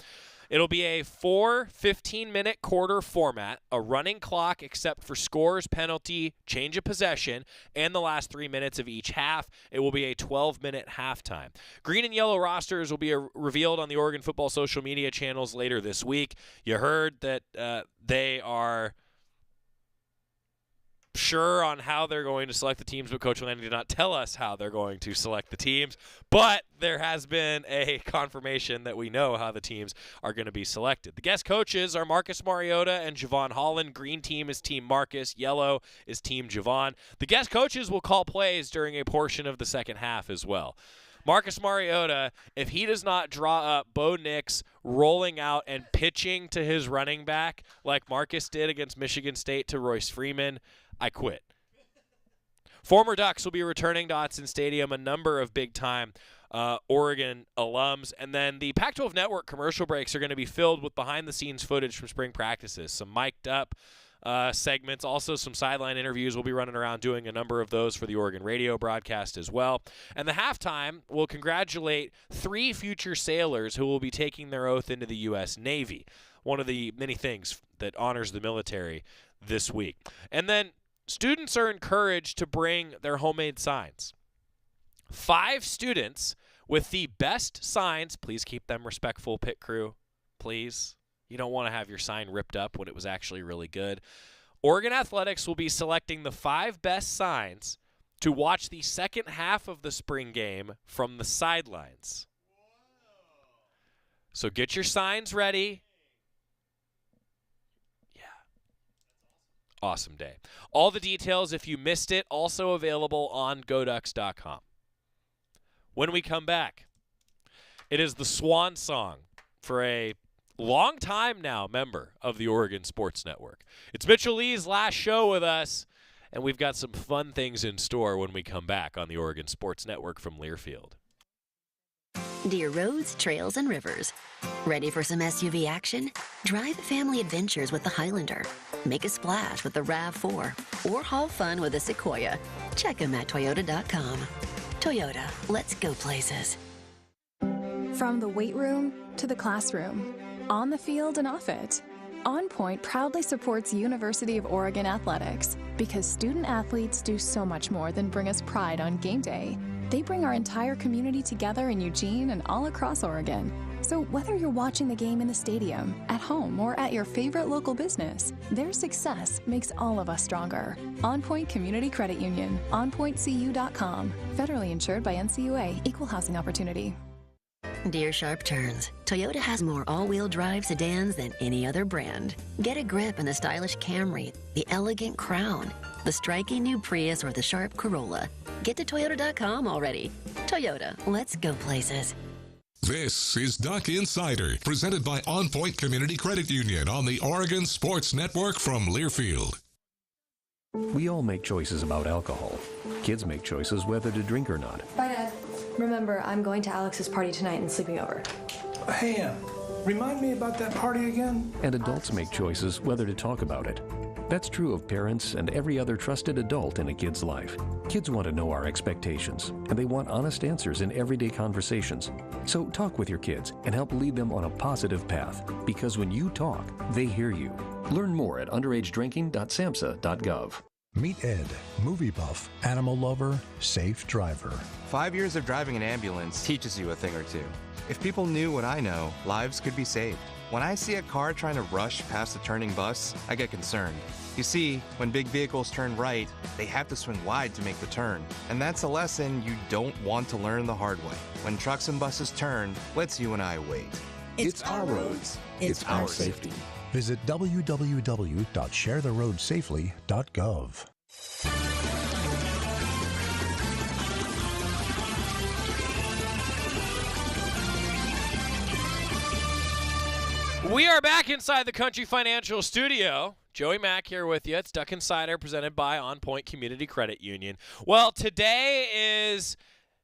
It'll be a 4 15-minute quarter format, a running clock except for scores, penalty, change of possession, and the last 3 minutes of each half. It will be a 12-minute halftime. Green and yellow rosters will be revealed on the Oregon football social media channels later this week. You heard that they are sure on how they're going to select the teams, but Coach Lanning did not tell us how they're going to select the teams. But there has been a confirmation that we know how the teams are going to be selected. The guest coaches are Marcus Mariota and Javon Holland. Green team is Team Marcus. Yellow is Team Javon. The guest coaches will call plays during a portion of the second half as well. Marcus Mariota, if he does not draw up Bo Nix rolling out and pitching to his running back like Marcus did against Michigan State to Royce Freeman, I quit. Former Ducks will be returning to Autzen Stadium, a number of big-time Oregon alums. And then the Pac-12 Network commercial breaks are going to be filled with behind-the-scenes footage from spring practices, some mic'd-up segments, also some sideline interviews. We'll be running around doing a number of those for the Oregon radio broadcast as well. And the halftime will congratulate 3 future sailors who will be taking their oath into the U.S. Navy, one of the many things that honors the military this week. And then students are encouraged to bring their homemade signs. 5 students with the best signs, please keep them respectful, pit crew, please. You don't want to have your sign ripped up when it was actually really good. Oregon Athletics will be selecting the 5 best signs to watch the second half of the spring game from the sidelines. So get your signs ready. Awesome day. All the details, if you missed it, also available on GoDucks.com. When we come back, it is the swan song for a long time now member of the Oregon Sports Network. It's Mitchell Lea's last show with us, and we've got some fun things in store when we come back on the Oregon Sports Network from Learfield. Dear roads, trails, and rivers. Ready for some SUV action? Drive family adventures with the Highlander. Make a splash with the RAV4. Or haul fun with the Sequoia. Check them at Toyota.com. Toyota, let's go places. From the weight room to the classroom, on the field and off it, OnPoint proudly supports University of Oregon athletics because student athletes do so much more than bring us pride on game day. They bring our entire community together in Eugene and all across Oregon. So whether you're watching the game in the stadium, at home, or at your favorite local business, their success makes all of us stronger. OnPoint Community Credit Union, onpointcu.com. Federally insured by NCUA, Equal Housing Opportunity. Dear Sharp Turns, Toyota has more all-wheel drive sedans than any other brand. Get a grip in the stylish Camry, the elegant Crown, the striking new Prius, or the sharp Corolla. Get to Toyota.com already. Toyota, let's go places. This is Duck Insider, presented by OnPoint Community Credit Union on the Oregon Sports Network from Learfield. We all make choices about alcohol. Kids make choices whether to drink or not. Bye, Dad. Remember, I'm going to Alex's party tonight and sleeping over. Hey, remind me about that party again? And adults make choices whether to talk about it. That's true of parents and every other trusted adult in a kid's life. Kids want to know our expectations, and they want honest answers in everyday conversations. So talk with your kids and help lead them on a positive path, because when you talk, they hear you. Learn more at underagedrinking.samhsa.gov. Meet Ed, movie buff, animal lover, safe driver. 5 years of driving an ambulance teaches you a thing or two. If people knew what I know, lives could be saved. When I see a car trying to rush past a turning bus, I get concerned. You see, when big vehicles turn right, they have to swing wide to make the turn. And that's a lesson you don't want to learn the hard way. When trucks and buses turn, let's you and I wait. It's our roads. It's our safety. Visit www.sharetheroadsafely.gov. We are back inside the Country Financial Studio. Joey Mack here with you. It's Duck Insider presented by OnPoint Community Credit Union. Well, today is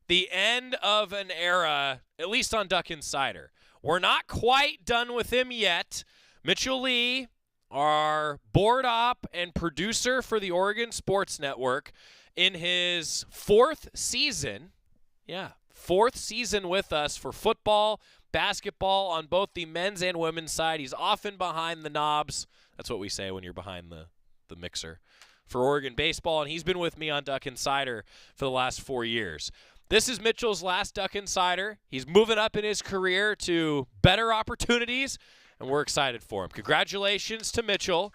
the end of an era, at least on Duck Insider. We're not quite done with him yet. Mitchell Lea, our board op and producer for the Oregon Sports Network, in his fourth season with us for football, basketball on both the men's and women's side. He's often behind the knobs. That's what we say when you're behind the mixer for Oregon baseball, and he's been with me on Duck Insider for the last 4 years. This is Mitchell's last Duck Insider. He's moving up in his career to better opportunities, and we're excited for him. Congratulations to Mitchell.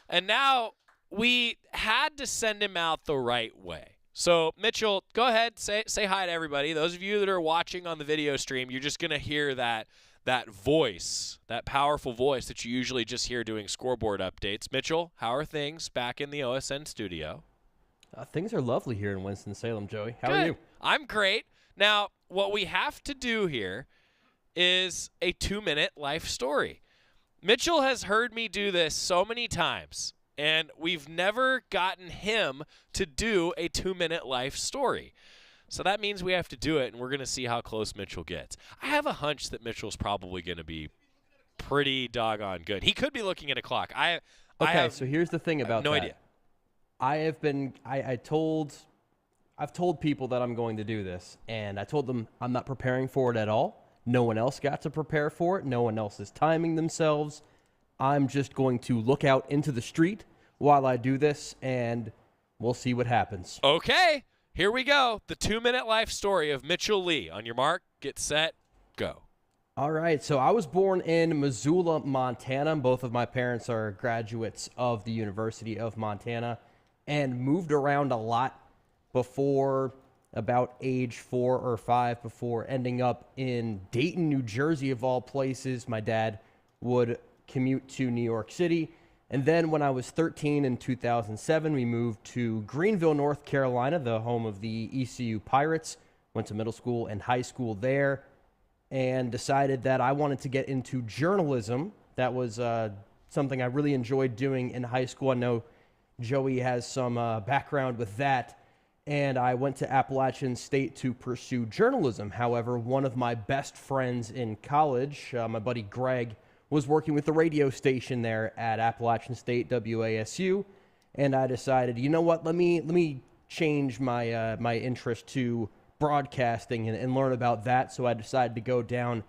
And now we had to send him out the right way. So, Mitchell, go ahead, say hi to everybody. Those of you that are watching on the video stream, you're just going to hear that voice, that powerful voice that you usually just hear doing scoreboard updates. Mitchell, how are things back in the OSN studio? Things are lovely here in Winston-Salem, Joey. How Good. are you? I'm great. Now, what we have to do here is a 2-minute life story. Mitchell has heard me do this so many times, and we've never gotten him to do a 2-minute life story. So that means we have to do it, and we're going to see how close Mitchell gets. I have a hunch that Mitchell's probably going to be pretty doggone good. He could be looking at a clock. So here's the thing about no that. idea. I've told people that I'm going to do this, and I told them I'm not preparing for it at all. No one else got to prepare for it. No one else is timing themselves. I'm just going to look out into the street while I do this, and we'll see what happens. Okay, here we go. The 2-minute life story of Mitchell Lea. On your mark, get set, go. All right, so I was born in Missoula, Montana. Both of my parents are graduates of the University of Montana and moved around a lot before about age 4 or 5, before ending up in Dayton, New Jersey, of all places. My dad would commute to New York City. And then when I was 13 in 2007, we moved to Greenville, North Carolina, the home of the ECU Pirates. Went to middle school and high school there and decided that I wanted to get into journalism. That was something I really enjoyed doing in high school. I know Joey has some background with that. And I went to Appalachian State to pursue journalism. However, one of my best friends in college, my buddy Greg, was working with the radio station there at Appalachian State, WASU, and I decided, you know what, let me change my my interest to broadcasting and learn about that. So I decided to go down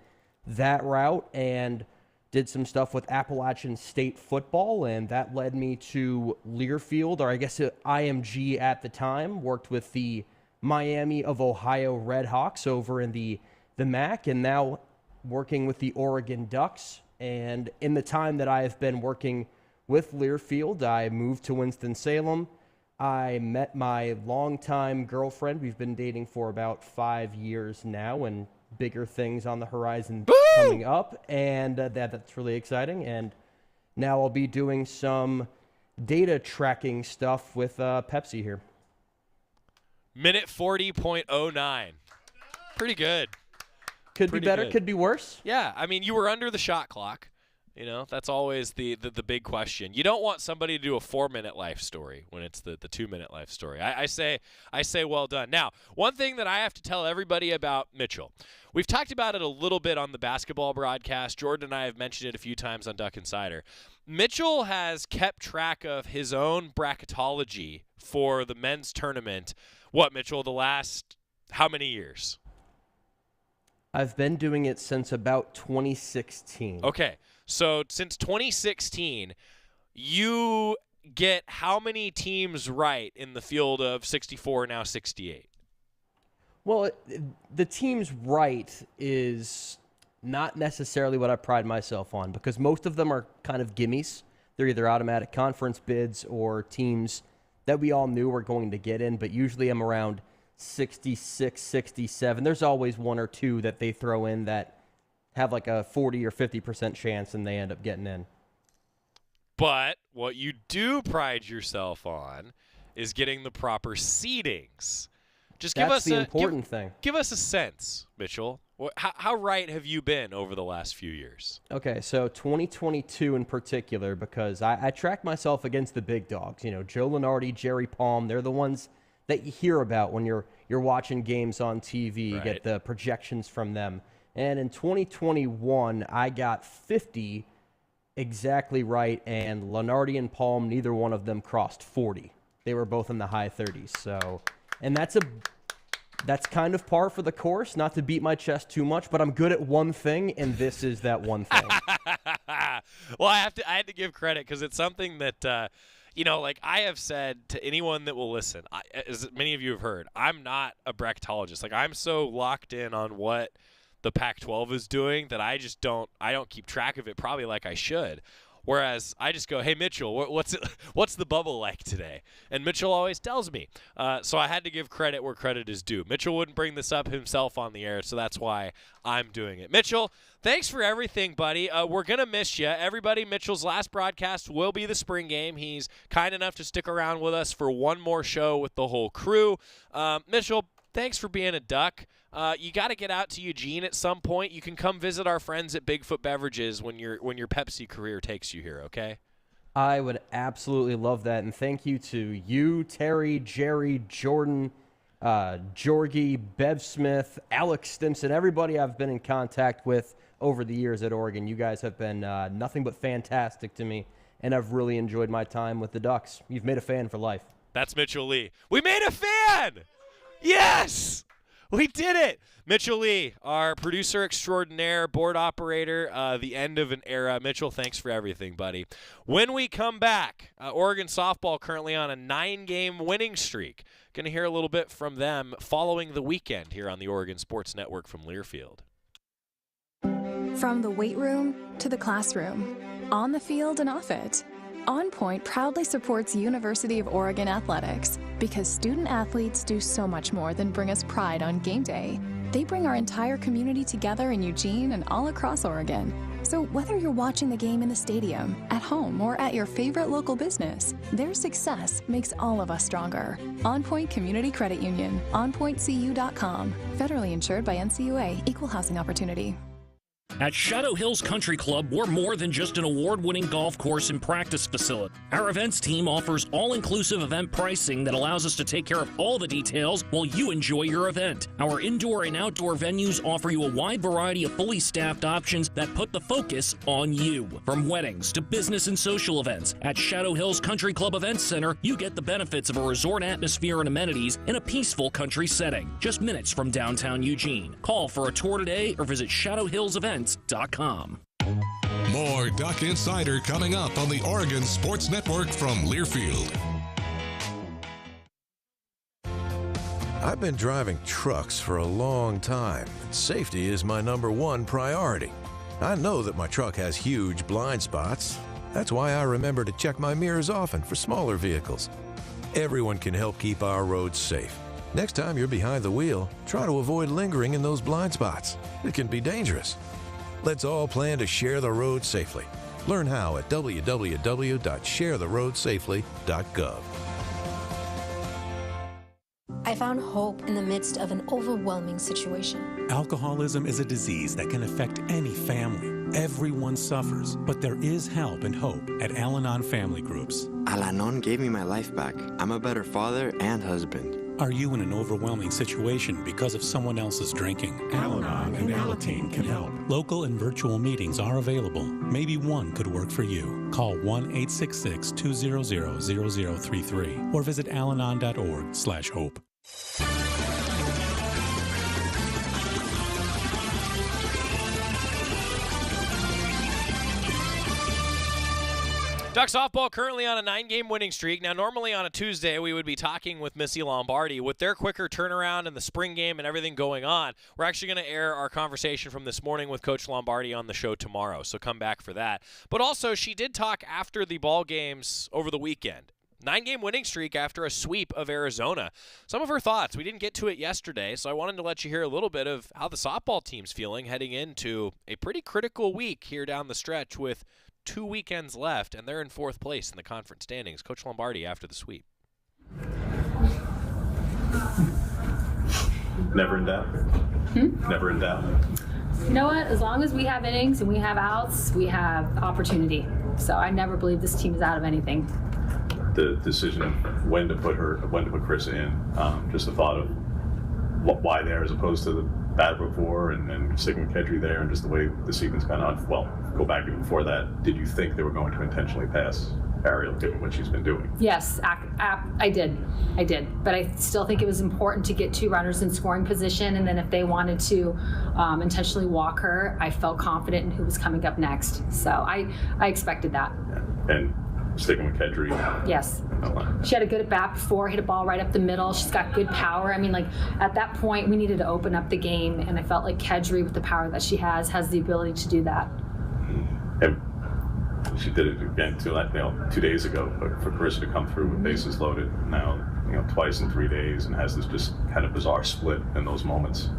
that route and did some stuff with Appalachian State football, and that led me to Learfield, or I guess IMG at the time. Worked with the Miami of Ohio Redhawks over in the MAC, and now working with the Oregon Ducks. And in the time that I have been working with Learfield, I moved to Winston-Salem. I met my longtime girlfriend. We've been dating for about 5 years now, and bigger things on the horizon coming up, and that's really exciting. And now I'll be doing some data tracking stuff with Pepsi here. Minute 40.09. Pretty good. Could be better, could be worse. Yeah, I mean, you were under the shot clock. You know, that's always the big question. You don't want somebody to do a 4-minute life story when it's the 2-minute life story. I say well done. Now, one thing that I have to tell everybody about Mitchell, we've talked about it a little bit on the basketball broadcast. Jordan and I have mentioned it a few times on Duck Insider. Mitchell has kept track of his own bracketology for the men's tournament. What, Mitchell, the last how many years? I've been doing it since about 2016. Okay. So since 2016, you get how many teams right in the field of 64, now 68? Well, the teams right is not necessarily what I pride myself on, because most of them are kind of gimmies. They're either automatic conference bids or teams that we all knew were going to get in, but usually I'm around 66, 67. There's always one or two that they throw in that have like a 40 or 50% chance and they end up getting in. But what you do pride yourself on is getting the proper seedings. Just That's give us the important thing. Give us a sense, Mitchell. How right have you been over the last few years? Okay, so 2022 in particular, because I track myself against the big dogs. Joe Lunardi, Jerry Palm, they're the ones that you hear about when you're watching games on TV. You get the projections from them. And in 2021, I got 50 exactly right, and Lunardi and Palm, neither one of them crossed 40. They were both in the high 30s. So, and that's kind of par for the course, not to beat my chest too much, but I'm good at one thing, and this is that one thing. Well, I had to give credit because it's something that, like I have said to anyone that will listen, as many of you have heard, I'm not a bracketologist. Like, I'm so locked in on what the Pac-12 is doing that I don't keep track of it probably like I should. Whereas I just go, hey, Mitchell, what's the bubble like today? And Mitchell always tells me. So I had to give credit where credit is due. Mitchell wouldn't bring this up himself on the air, so that's why I'm doing it. Mitchell, thanks for everything, buddy. We're going to miss you. Everybody, Mitchell's last broadcast will be the spring game. He's kind enough to stick around with us for one more show with the whole crew. Mitchell, thanks for being a Duck. You got to get out to Eugene at some point. You can come visit our friends at Bigfoot Beverages when your Pepsi career takes you here, okay? I would absolutely love that, and thank you to you, Terry, Jerry, Jordan, Jorgie, Bev Smith, Alex Stimson, everybody I've been in contact with over the years at Oregon. You guys have been nothing but fantastic to me, and I've really enjoyed my time with the Ducks. You've made a fan for life. That's Mitchell Lea. We made a fan! Yes! We did it! Mitchell Lea, our producer extraordinaire, board operator, the end of an era. Mitchell, thanks for everything, buddy. When we come back, Oregon softball currently on a 9-game winning streak. Going to hear a little bit from them following the weekend here on the Oregon Sports Network from Learfield. From the weight room to the classroom, on the field and off it, OnPoint proudly supports University of Oregon athletics because student athletes do so much more than bring us pride on game day. They bring our entire community together in Eugene and all across Oregon. So whether you're watching the game in the stadium, at home, or at your favorite local business, their success makes all of us stronger. OnPoint Community Credit Union, onpointcu.com. Federally insured by NCUA, Equal Housing Opportunity. At Shadow Hills Country Club, we're more than just an award-winning golf course and practice facility. Our events team offers all-inclusive event pricing that allows us to take care of all the details while you enjoy your event. Our indoor and outdoor venues offer you a wide variety of fully staffed options that put the focus on you. From weddings to business and social events, at Shadow Hills Country Club Events Center, you get the benefits of a resort atmosphere and amenities in a peaceful country setting, just minutes from downtown Eugene. Call for a tour today or visit shadowhillsevents.com. More Duck Insider coming up on the Oregon Sports Network from Learfield. I've been driving trucks for a long time, and safety is my #1 priority. I know that my truck has huge blind spots. That's why I remember to check my mirrors often for smaller vehicles. Everyone can help keep our roads safe. Next time you're behind the wheel, try to avoid lingering in those blind spots. It can be dangerous. Let's all plan to share the road safely. Learn how at www.sharetheroadsafely.gov. I found hope in the midst of an overwhelming situation. Alcoholism is a disease that can affect any family. Everyone suffers, but there is help and hope at Al-Anon Family Groups. Al-Anon gave me my life back. I'm a better father and husband. Are you in an overwhelming situation because of someone else's drinking? Al-Anon and Alateen can help. Local and virtual meetings are available. Maybe one could work for you. Call 1-866-200-0033 or visit alanon.org/hope. Duck softball currently on a 9-game winning streak. Now, normally on a Tuesday, we would be talking with Missy Lombardi. With their quicker turnaround and the spring game and everything going on, we're actually going to air our conversation from this morning with Coach Lombardi on the show tomorrow, so come back for that. But also, she did talk after the ball games over the weekend. 9-game winning streak after a sweep of Arizona. Some of her thoughts. We didn't get to it yesterday, so I wanted to let you hear a little bit of how the softball team's feeling heading into a pretty critical week here down the stretch with 2 weekends left, and they're in 4th place in the conference standings. Coach Lombardi after the sweep. Never in doubt? Never in doubt? You know what? As long as we have innings and we have outs, we have opportunity. So I never believe this team is out of anything. The decision of when to put Chris in, just the thought of why there as opposed to the bat before and sticking with Kedry there, and just the way the sequence kind of, well, go back even before that, did you think they were going to intentionally pass Ariel given what she's been doing? Yes, I did. But I still think it was important to get 2 runners in scoring position, and then if they wanted to intentionally walk her, I felt confident in who was coming up next. So I expected that. Yeah. And sticking with Kedry. Yes. She had a good at bat before, hit a ball right up the middle. She's got good power. I mean, like, at that point, we needed to open up the game, and I felt like Kedry, with the power that she has the ability to do that. And she did it again 2 days ago, but for Carissa to come through with bases loaded now, twice in 3 days, and has this just kind of bizarre split in those moments.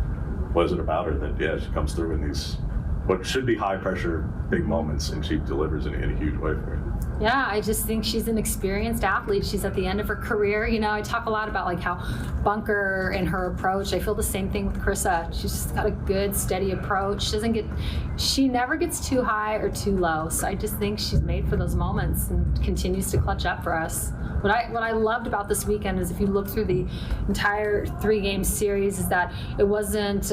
What is it about her that, she comes through in these, what should be high pressure, big moments, and she delivers in a huge way for it? Yeah, I just think she's an experienced athlete. She's at the end of her career. I talk a lot about like how bunker and her approach. I feel the same thing with Carissa. She's just got a good, steady approach. She never gets too high or too low. So I just think she's made for those moments and continues to clutch up for us. What I loved about this weekend is if you look through the entire 3-game series, is that it wasn't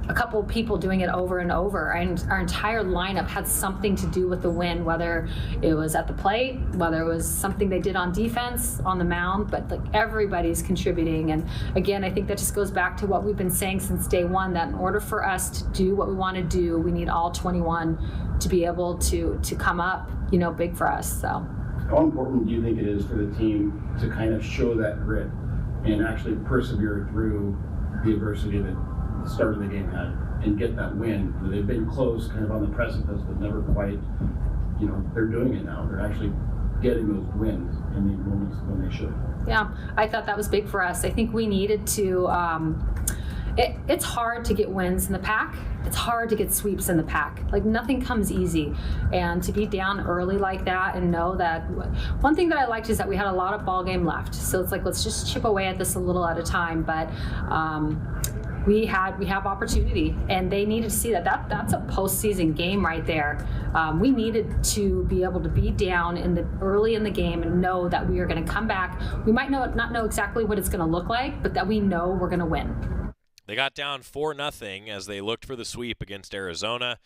a couple people doing it over and over. Our entire lineup had something to do with the win, whether it was at the plate, whether it was something they did on defense, on the mound, but like everybody's contributing. And again, I think that just goes back to what we've been saying since day one, that in order for us to do what we want to do, we need all 21 to be able to come up, big for us. So how important do you think it is for the team to kind of show that grit and actually persevere through the adversity that the start of the game had and get that win? They've been close, kind of on the precipice, but never quite, they're doing it now. They're actually getting those wins in the moments when they should. Yeah, I thought that was big for us. I think we needed to, it's hard to get wins in the pack. It's hard to get sweeps in the pack. Like, nothing comes easy. And to be down early like that and know that, one thing that I liked is that we had a lot of ball game left. So it's like, let's just chip away at this a little at a time. But we have opportunity, and they needed to see that's a postseason game right there. We needed to be able to be down early in the game and know that we are going to come back. We might not know exactly what it's going to look like, but that we know we're going to win. They got down 4-0 as they looked for the sweep against Arizona.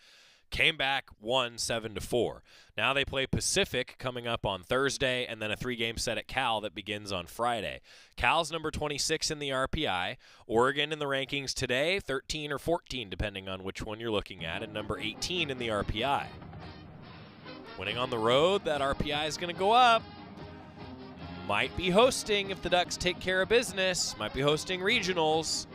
Came back, won 7-4. Now they play Pacific coming up on Thursday, and then a 3-game set at Cal that begins on Friday. Cal's number 26 in the RPI. Oregon in the rankings today, 13 or 14, depending on which one you're looking at, and number 18 in the RPI. Winning on the road, that RPI is going to go up. Might be hosting if the Ducks take care of business. Might be hosting regionals.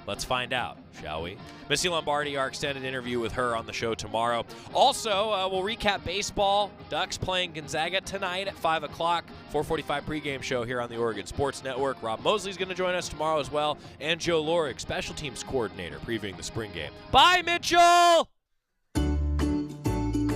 Let's find out, shall we? Missy Lombardi, our extended interview with her on the show tomorrow. Also, we'll recap baseball. Ducks playing Gonzaga tonight at 5 o'clock. 4:45 pregame show here on the Oregon Sports Network. Rob Mosley's going to join us tomorrow as well. And Joe Lorig, special teams coordinator, previewing the spring game. Bye, Mitchell!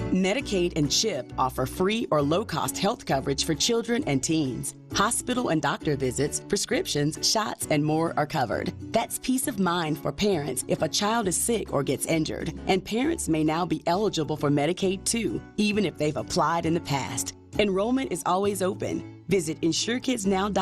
Medicaid and CHIP offer free or low-cost health coverage for children and teens. Hospital and doctor visits, prescriptions, shots, and more are covered. That's peace of mind for parents if a child is sick or gets injured. And parents may now be eligible for Medicaid too, even if they've applied in the past. Enrollment is always open. Visit insurekidsnow.gov